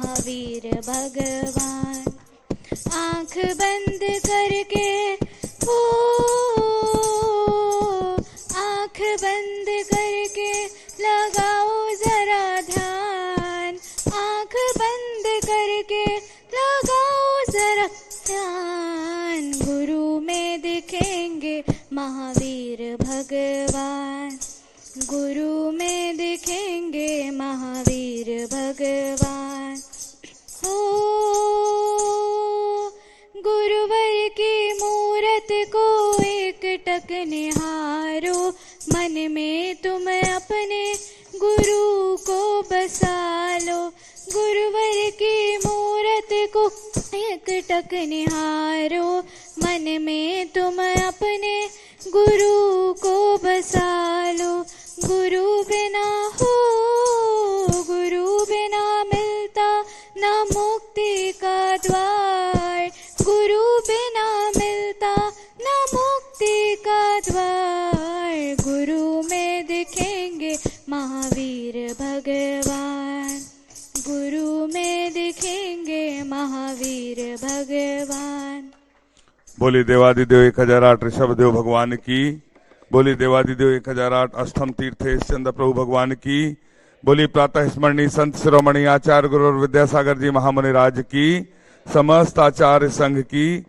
महावीर भगवान। आंख बंद करके हो, आंख बंद करके लगाओ जरा ध्यान, आंख बंद करके लगाओ जरा ध्यान। गुरु में दिखेंगे महावीर भगवान, गुरु में दिखेंगे महावीर भगवान। हो गुरुवर की मूरत को एक टक निहारो, मन में तुम अपने गुरु को बसा लो। गुरुवर की मूरत को एक टक निहारो, मन में तुम अपने गुरु को बसा लो। गुरु बिना हो, गुरु बिना मिलता ना मुक्ति का द्वार, गुरु बिना मिलता ना मुक्ति का द्वार। गुरु में दिखेंगे महावीर भगवान, गुरु में दिखेंगे महावीर भगवान। बोली देवादिदेव 1008 ऋषभदेव भगवान की, बोली देवादिदेव 1008 अष्टम तीर्थेश चंद्र प्रभु भगवान की, बोली प्रातः स्मरणीय संत शिरोमणि आचार्य गुरु और विद्यासागर जी महामुनि राज की, समस्त आचार्य संघ की।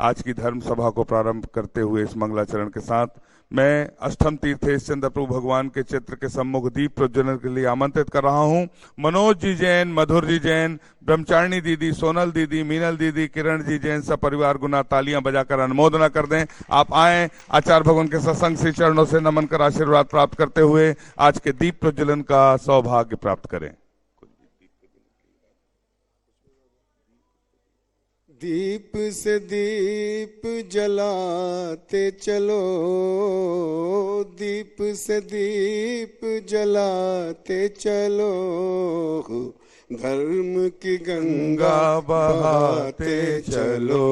आज की धर्म सभा को प्रारंभ करते हुए इस मंगलाचरण के साथ मैं अष्टम तीर्थेश चंद्र प्रभु भगवान के चित्र के सम्मुख दीप प्रज्वलन के लिए आमंत्रित कर रहा हूं। मनोज जी जैन, मधुर जी जैन, ब्रह्मचारिणी दीदी, सोनल दीदी, मीनल दीदी, किरण जी जैन सब परिवार गुना तालियां बजाकर अनुमोदना कर दें। आप आए, आचार्य भगवान के सत्संग श्री चरणों से नमन कर आशीर्वाद प्राप्त करते हुए आज के दीप प्रज्वलन का सौभाग्य प्राप्त करें। दीप से दीप जलाते चलो, दीप से दीप जलाते चलो, धर्म की गंगा बहाते चलो,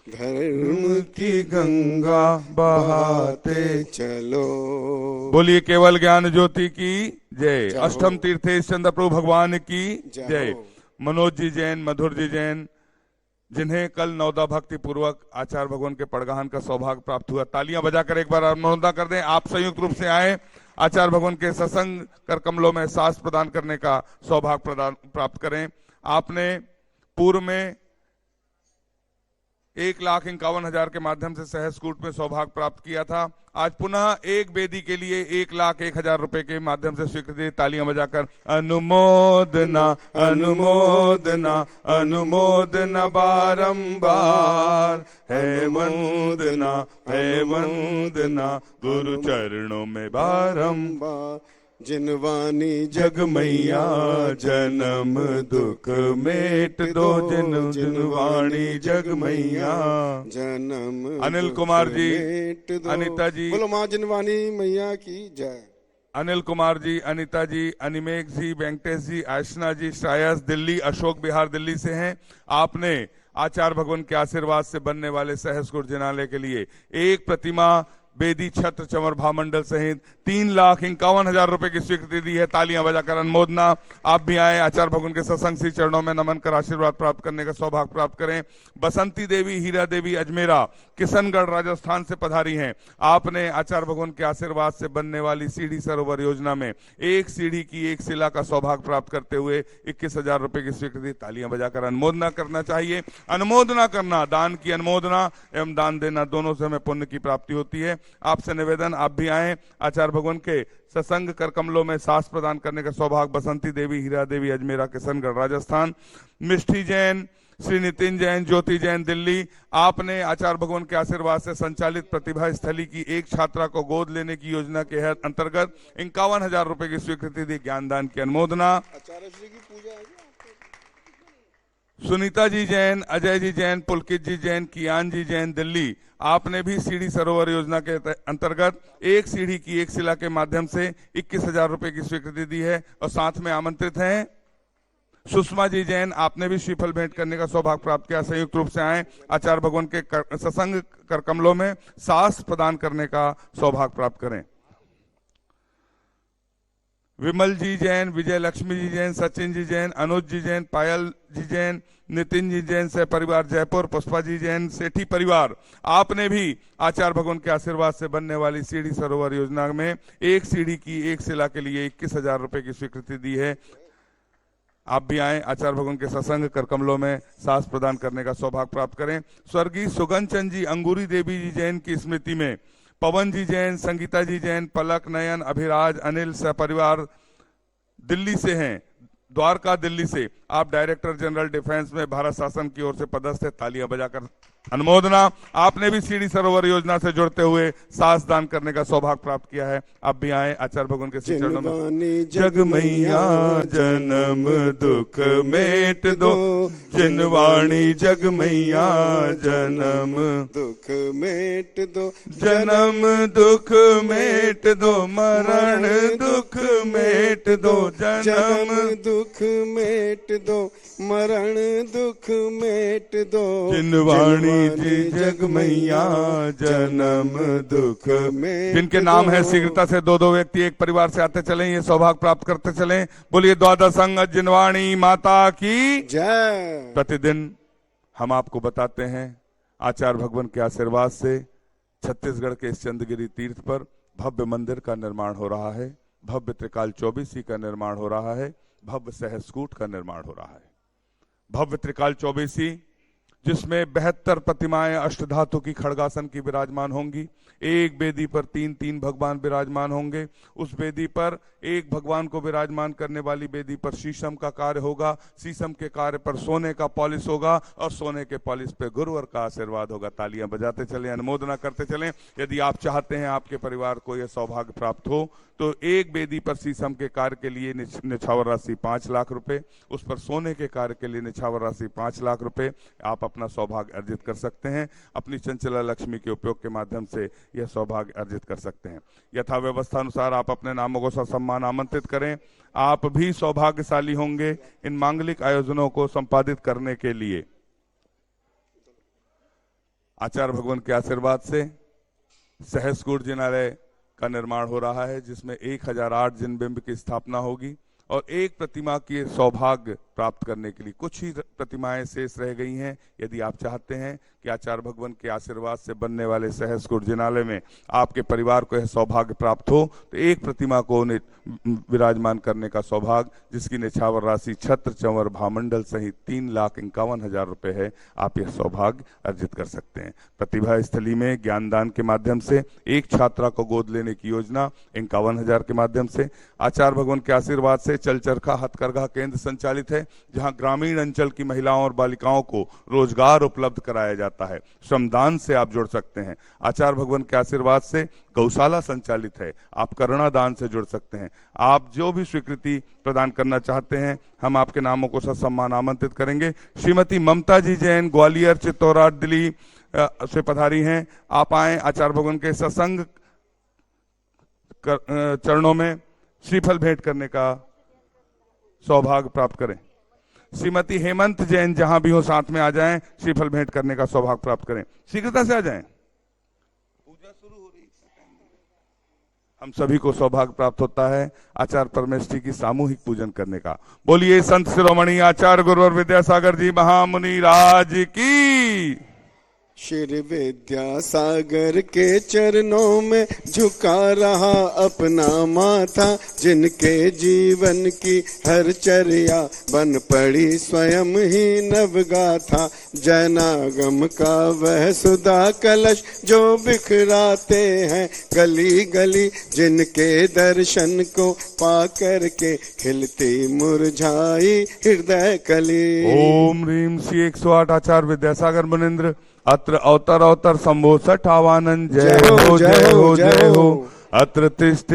धर्म की गंगा बहाते चलो। बोलिए केवल ज्ञान ज्योति की जय। अष्टम तीर्थेश चंद्र प्रभु भगवान की जय। मनोज जी जैन, मधुर जी जैन, जिन्हें कल नवदा भक्ति पूर्वक आचार्य भगवान के पड़गाहन का सौभाग्य प्राप्त हुआ, तालियां बजाकर एक बार अनुमोदन कर दें। आप संयुक्त रूप से आए, आचार्य भगवान के सत्संग कर कमलों में सांस प्रदान करने का सौभाग्य प्राप्त करें। आपने पूर्व में 1,51,000 के माध्यम से सहस्कूट में सौभाग्य प्राप्त किया था। आज पुनः एक वेदी के लिए 1,01,000 रुपए के माध्यम से स्वीकृति। तालियां बजाकर अनुमोदना अनुमोदना अनुमोदना बारंबार, है वंदना है वंदना गुरु चरणों में बारंबार। जिनवानी जग मैया जन्म दुख मेट दो, जिनवाणी जग मैया जन्म। अनिल कुमार जी, अनिता जी, बोलो माँ जिनवानी मैया की जय। अनिल कुमार जी, अनिता जी, अनिमेक जी, वेंकटेश जी, आशना जी, श्रायस दिल्ली, अशोक बिहार दिल्ली से हैं। आपने आचार्य भगवान के आशीर्वाद से बनने वाले सहस्कूट जिनालय के लिए एक प्रतिमा, बेदी, छत्र, चमर, भामंडल सहित 3,51,000 रुपए की स्वीकृति दी है। तालियां बजाकर अनुमोदना। आप भी आए, आचार्य भगवान के सत्संग श्री चरणों में नमन कर आशीर्वाद प्राप्त करने का सौभाग्य प्राप्त करें। बसंती देवी, हीरा देवी अजमेरा, किशनगढ़ राजस्थान से पधारी हैं। आपने आचार्य भगवान के आशीर्वाद से बनने वाली सीढ़ी सरोवर योजना में एक सीढ़ी की एक शिला का सौभाग्य प्राप्त करते हुए 21,000 रुपए की स्वीकृति। तालियां बजाकर अनुमोदना करना चाहिए। अनुमोदना करना, दान की अनुमोदना एवं दान देना, दोनों से हमें पुण्य की प्राप्ति होती है। आपसे निवेदन, आप भी आए, आचार्य भगवान के सत्संग कर कमलों में सांस प्रदान करने का सौभाग्य। बसंती देवी, हीरा देवी अजमेरा, किशनगढ़ राजस्थान। मिष्टी जैन, श्री नितिन जैन, ज्योति जैन दिल्ली। आपने आचार्य भगवान के आशीर्वाद से संचालित प्रतिभा स्थली की एक छात्रा को गोद लेने की योजना के अंतर्गत 51,000 रुपए की स्वीकृति दी। ज्ञानदान की अनुमोदना। आचार्य श्री की पूजा है। सुनीता जी जैन, अजय जी जैन, पुलकित जी जैन, कियान जी जैन दिल्ली। आपने भी सीढ़ी सरोवर योजना के अंतर्गत एक सीढ़ी की एक शिला के माध्यम से 21,000 रुपए की स्वीकृति दी है और साथ में आमंत्रित हैं सुषमा जी जैन। आपने भी श्रीफल भेंट करने का सौभाग्य प्राप्त किया। संयुक्त रूप से आए, आचार्य भगवान के सत्संग कर कमलों में सांस प्रदान करने का सौभाग्य प्राप्त करें। विमल जी जैन, विजय लक्ष्मी जी जैन, सचिन जी जैन, अनुज जी जैन, पायल जी जैन, नितिन जी जैन से परिवार जयपुर, पुष्पा जी जैन सेठी परिवार, आपने भी आचार्य भगवान के आशीर्वाद से बनने वाली सीढ़ी सरोवर योजना में एक सीढ़ी की एक शिला के लिए 21,000 रुपए की स्वीकृति दी है। आप भी आए, आचार्य भगवान के सत्संग कर कमलों में सांस प्रदान करने का सौभाग्य प्राप्त करें। स्वर्गीय सुगन चंद जी, अंगूरी देवी जी जैन की स्मृति में पवन जी जैन, संगीता जी जैन, पलक, नयन, अभिराज, अनिल सहपरिवार दिल्ली से हैं, द्वारका दिल्ली से। आप डायरेक्टर जनरल डिफेंस में भारत शासन की ओर से पदस्थ है, तालियां बजाकर अनुमोदना। आपने भी सीढ़ी सरोवर योजना से जुड़ते हुए सास दान करने का सौभाग्य प्राप्त किया है। आप भी आए आचार्य भगवान के श्री चरणों में। जग मैया जन्म दुख मेट दो, जिनवाणी जग मैया जन्म दुख मेट दो, जन्म दुख मेट दो, मरण दुख मेट दो, जन्म दुख मेट दो, मरण दुख मेट दो। जिनवाणी जी जग मैया जन्म दुख में। जिनके नाम है शीघ्रता से दो दो व्यक्ति एक परिवार से आते चलें, ये सौभाग्य प्राप्त करते चलें। बोलिए द्वादश अंग जिनवाणी माता की जय। प्रतिदिन हम आपको बताते हैं आचार्य भगवान के आशीर्वाद से छत्तीसगढ़ के इस चंद्रगिरी तीर्थ पर भव्य मंदिर का निर्माण हो रहा है, भव्य त्रिकाल चौबीसी का निर्माण हो रहा है, भव्य सहस्कूट का निर्माण हो रहा है। भव्य त्रिकाल चौबीसी जिसमें 72 प्रतिमाएं अष्टधातु की खड़गासन की विराजमान होंगी। एक वेदी पर 3-3 भगवान विराजमान होंगे। उस वेदी पर एक भगवान को विराजमान करने वाली वेदी पर शीशम का कार्य होगा, शीशम के कार्य पर सोने का पॉलिश होगा और सोने के पॉलिश पे गुरुवर का आशीर्वाद होगा। तालियां बजाते चलें, अनुमोदना करते चलें। यदि आप चाहते हैं आपके परिवार को यह सौभाग्य प्राप्त हो तो एक वेदी पर शीशम के कार्य के लिए निछावर राशि 5 लाख रुपए, उस पर सोने के कार्य के लिए निछावर राशि 5 लाख रुपए आप अपना सौभाग्य अर्जित कर सकते हैं। अपनी चंचला लक्ष्मी के उपयोग के माध्यम से यह सौभाग्य अर्जित कर सकते हैं। यथा व्यवस्था अनुसार आप अपने नामों को सम्मान आमंत्रित करें। आप भी सौभाग्यशाली होंगे इन मांगलिक आयोजनों को संपादित करने के लिए। आचार्य भगवान के आशीर्वाद से सहस्कूट जिनालय का निर्माण हो रहा है, जिसमें 1008 जिनबिंब की स्थापना होगी और एक प्रतिमा की सौभाग्य प्राप्त करने के लिए कुछ ही प्रतिमाएं शेष रह गई हैं। यदि आप चाहते हैं कि आचार्य भगवान के आशीर्वाद से बनने वाले सहस्कूट जिनालय में आपके परिवार को यह सौभाग्य प्राप्त हो तो एक प्रतिमा को विराजमान करने का सौभाग्य, जिसकी निछावर राशि छत्र चंवर भामंडल सहित 3,51,000 रुपए है, आप यह सौभाग्य अर्जित कर सकते हैं। प्रतिभा स्थली में ज्ञानदान के माध्यम से एक छात्रा को गोद लेने की योजना 51,000 के माध्यम से। आचार्य भगवान के आशीर्वाद से चल चरखा हथकरघा केंद्र संचालित है, जहां ग्रामीण अंचल की महिलाओं और बालिकाओं को रोजगार उपलब्ध कराया जाता है। श्रमदान से आप जुड़ सकते हैं। आचार्य भगवान के आशीर्वाद से गौशाला संचालित है, आप करुणा दान से जुड़ सकते हैं। आप जो भी स्वीकृति प्रदान करना चाहते हैं हम आपके नामों को ससम्मान आमंत्रित करेंगे। श्रीमती ममता जी जैन ग्वालियर चित्तौरा दिल्ली से पधारी हैं। आप आए, आचार्य भगवान के सत्संग चरणों में श्रीफल भेंट करने का सौभाग्य प्राप्त करें। श्रीमती हेमंत जैन जहां भी हो साथ में आ जाएं, श्रीफल भेंट करने का सौभाग्य प्राप्त करें। शीघ्रता से आ जाएं, पूजा शुरू हो रही है। हम सभी को सौभाग्य प्राप्त होता है आचार्य परमेष्ठी की सामूहिक पूजन करने का। बोलिए संत शिरोमणि आचार्य गुरुवर विद्यासागर जी महामुनि राज की। श्री विद्यासागर के चरणों में झुका रहा अपना माथा, जिनके जीवन की हर चर्या बन पड़ी स्वयं ही नवगाथा। जनागम का वह सुधा कलश जो बिखराते हैं गली गली, जिनके दर्शन को पा कर के खिलती मुरझाई हृदय कली। ओम ह्रीम श्री 108 आचार्य विद्यासागर मुनिंद्र अत्र अवतर अवतर शंभो सठावानंद। जय हो जय हो जय हो। अत्र तिष्ठ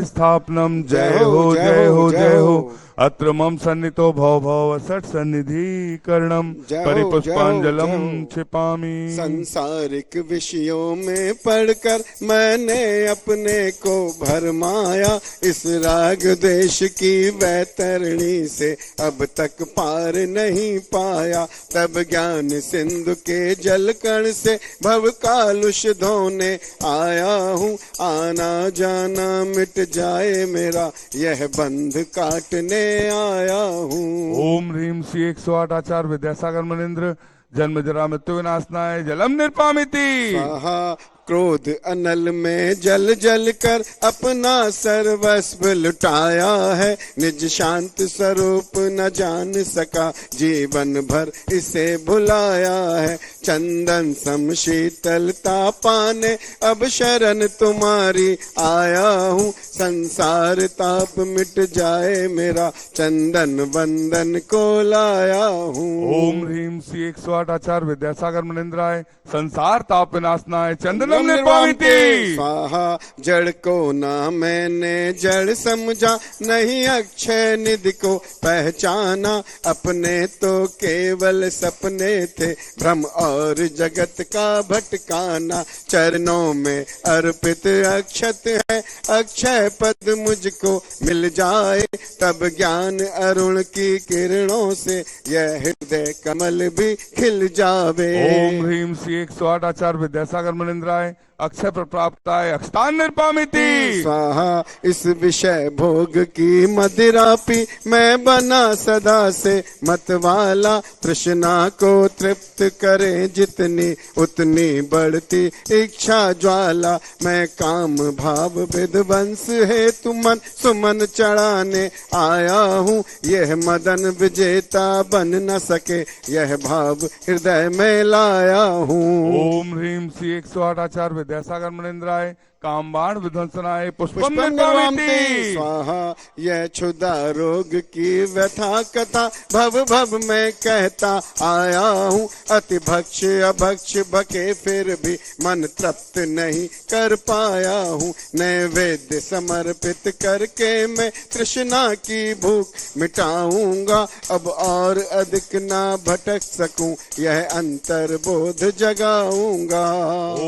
स्थापनम। जय हो जय हो जय हो। अत्र मम सन्नितो भव भव सट सन्निधि कर्णम जय हो, परिपुष्पांजलम जय हो। क्षिपामि। संसारिक विषयों में पढ़कर मैंने अपने को भरमाया, इस राग देश की वैतरणी से अब तक पार नहीं पाया। तब ज्ञान सिंधु के जल कण से भव कालुष धोने आया हूँ, आना जाना मिट जाए मेरा यह बंध काटने आया हूँ। ओम ह्रीम श्री 108 आचार्य विद्यासागर मनिंद्र जन्म जरा मृत्यु विनाशनाय जलम निर्पामिति। स्वाहा। क्रोध अनल में जल जल कर अपना सर्वस्व लुटाया है, निज शांत स्वरूप न जान सका जीवन भर इसे भुलाया है। चंदन सम शीतलता पाने अब शरण तुम्हारी आया हूँ, संसार ताप मिट जाए मेरा चंदन वंदन को लाया हूँ। ओम ह्रीम श्री 108 आचार्य विद्यासागर मनिंद्राय संसार ताप विनाशनाय चंदनम निर्वामिति। स्वाहा। जड़ को ना मैंने जड़ समझा, नहीं अक्षय निधि को पहचाना, अपने तो केवल सपने थे भ्रम और जगत का भटकाना। चरणों में अर्पित अक्षत है, अक्षय पद मुझको मिल जाए, तब ज्ञान अरुण की किरणों से यह हृदय कमल भी खिल जावे। ओम ह्रीम श्री 108 आचार्य विद्यासागर मनिंद्राय अक्षय प्राप्ताय अक्षतान निर्पामिति। स्वाहा। इस विषय भोग की मदिरा पी मैं बना सदा से मतवाला, तृष्णा को तृप्त करे जितनी उतनी बढ़ती इच्छा ज्वाला। मैं काम भाव विध्वंस है तुमन सुमन चढ़ाने आया हूँ, यह मदन विजेता बन न सके यह भाव हृदय में लाया हूँ। ओम ह्रीम श्री 108 आचार्य विद्यासागर मनिंद्राय कामबाण विध्वंसनाय पुष्पम पुष्पम निर्वामिति। निर्वामिति। स्वाहा। यह क्षुधा रोग की व्यथा कथा भव भव में कहता आया हूँ, अति भक्ष अभक्ष बके फिर भी मन तृप्त नहीं कर पाया हूँ। नैवेद्य समर्पित करके मैं तृष्णा की भूख मिटाऊंगा, अब और अधिक ना भटक सकूं यह अंतर बोध जगाऊंगा।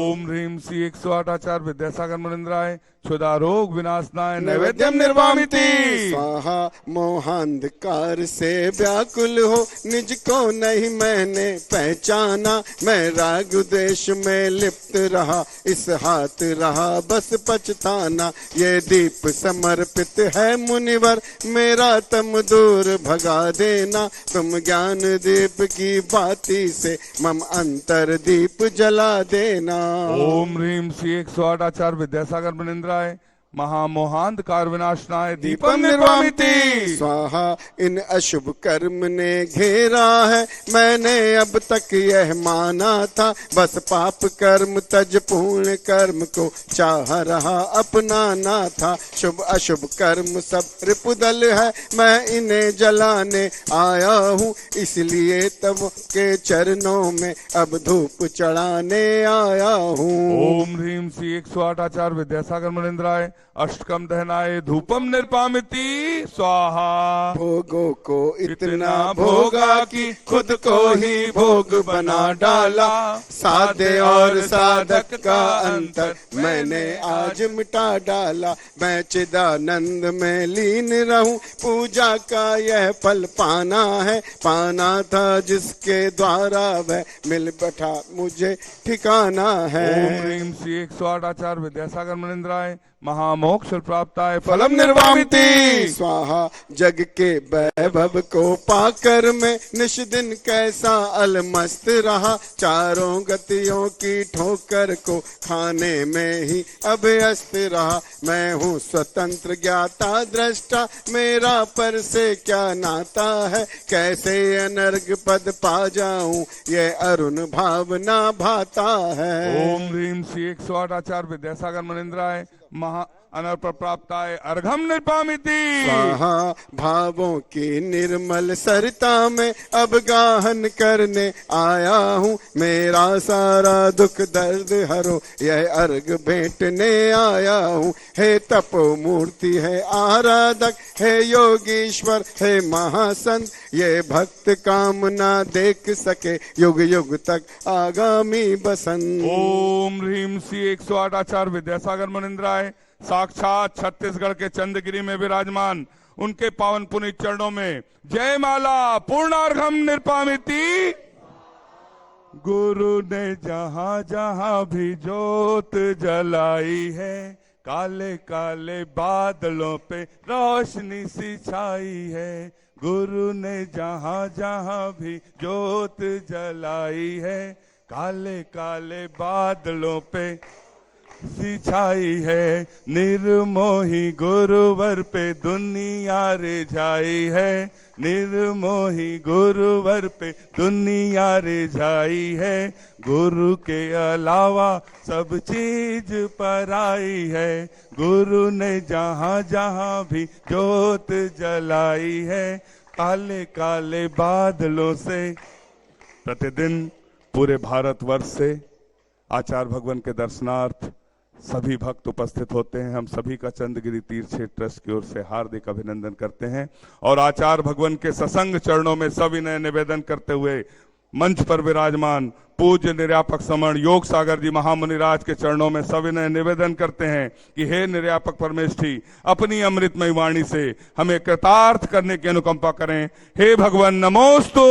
ओम ह्रीम श्री 108 आचार्य विद्यासागर मनिंद्राय क्षुधा रोग विनाशनाय नैवेद्यम निर्वामिति। स्वाहा। मोहांधकार से व्याकुल हो निज को नहीं मैंने पहचाना, मैं राग देश में लिप्त रहा इस हाथ रहा बस पछताना। ये दीप समर्पित है मुनिवर मेरा तम दूर भगा देना, तुम ज्ञान दीप की बाती से मम अंतर दीप जला देना। ओम ह्रीम श्री 108 आचार्य विद्यासागर मनिंद्राय महामोहांधकार विनाशनाय दीपम निर्वामिति। स्वाहा। इन अशुभ कर्म ने घेरा है, मैंने अब तक यह माना था, बस पाप कर्म तज पूर्ण कर्म को चाह रहा अपनाना था। शुभ अशुभ कर्म सब रिपुदल है, मैं इन्हें जलाने आया हूँ, इसलिए तब के चरणों में अब धूप चढ़ाने आया हूँ। ओम ह्रीम श्री 108 आचार्य विद्यासागर मनिंद्राय अष्टकम दहनाय धूपम निर्पामिति। स्वाहा। भोगों को इतना भोगा कि खुद को ही भोग बना डाला, साधे और साधक का अंतर मैंने आज मिटा डाला। मैं चिदानंद में लीन रहूं, पूजा का यह फल पाना है, पाना था जिसके द्वारा वह मिल बैठा मुझे ठिकाना है। ओम ह्रीम श्री 108 आचार्य विद्यासागर मनिंद्राय महामोक्ष प्राप्ताय फलम निर्वामिति। स्वाहा। जग के वैभव को पाकर मैं निश दिन कैसा अलमस्त रहा, चारों गतियों की ठोकर को खाने में ही अभ्यस्त रहा। मैं हूँ स्वतंत्र ज्ञाता दृष्टा, मेरा पर से क्या नाता है, कैसे अनर्ग पद पा जाऊं ये अरुण भावना भाता है। ओम ह्रीम श्री 108 आचार्य विद्यासागर मनिंद्राय अनर्पण प्राप्ताय अर्घम निर्पामिति। स्वाहा भावों की निर्मल सरिता में अब गाहन करने आया हूँ, मेरा सारा दुख दर्द हरो यह अर्घ भेंटने आया हूँ। हे तपो मूर्ति है आराधक, हे योगीश्वर है महासंत, ये भक्त कामना देख सके युग युग तक आगामी बसंत। ओम ह्रीम श्री 108 आचार्य विद्यासागर मुनिंद्राय साक्षात छत्तीसगढ़ के चंद्रगिरी में विराजमान उनके पावन पुनीत चरणों में जय माला पूर्णार्घम निर्पामिति। गुरु ने जहां जहां भी जोत जलाई है, काले काले बादलों पे रोशनी सी छाई है। गुरु ने जहां जहां भी जोत जलाई है, काले काले बादलों पे सिंचाई है। निर्मोही गुरुवर पे दुनिया रिझाई है, निर्मोही गुरुवर पे दुनिया रिझाई है। गुरु के अलावा सब चीज पराई है, गुरु ने जहां जहां भी जोत जलाई है। काले काले बादलों से प्रतिदिन पूरे भारतवर्ष से आचार्य भगवान के दर्शनार्थ सभी भक्त उपस्थित होते हैं। हम सभी का चंद्रगिरी तीर्थ क्षेत्र ट्रस्ट की ओर से हार्दिक अभिनंदन करते हैं और आचार्य भगवान के ससंग चरणों में सविनय निवेदन करते हुए मंच पर विराजमान पूज्य निर्यापक समण योग सागर जी महामुनिराज के चरणों में सविनय निवेदन करते हैं कि हे निर्यापक परमेष्ठी, अपनी अमृतमय वाणी से हमें कृतार्थ करने की अनुकंपा करें। हे भगवान नमोस्तु।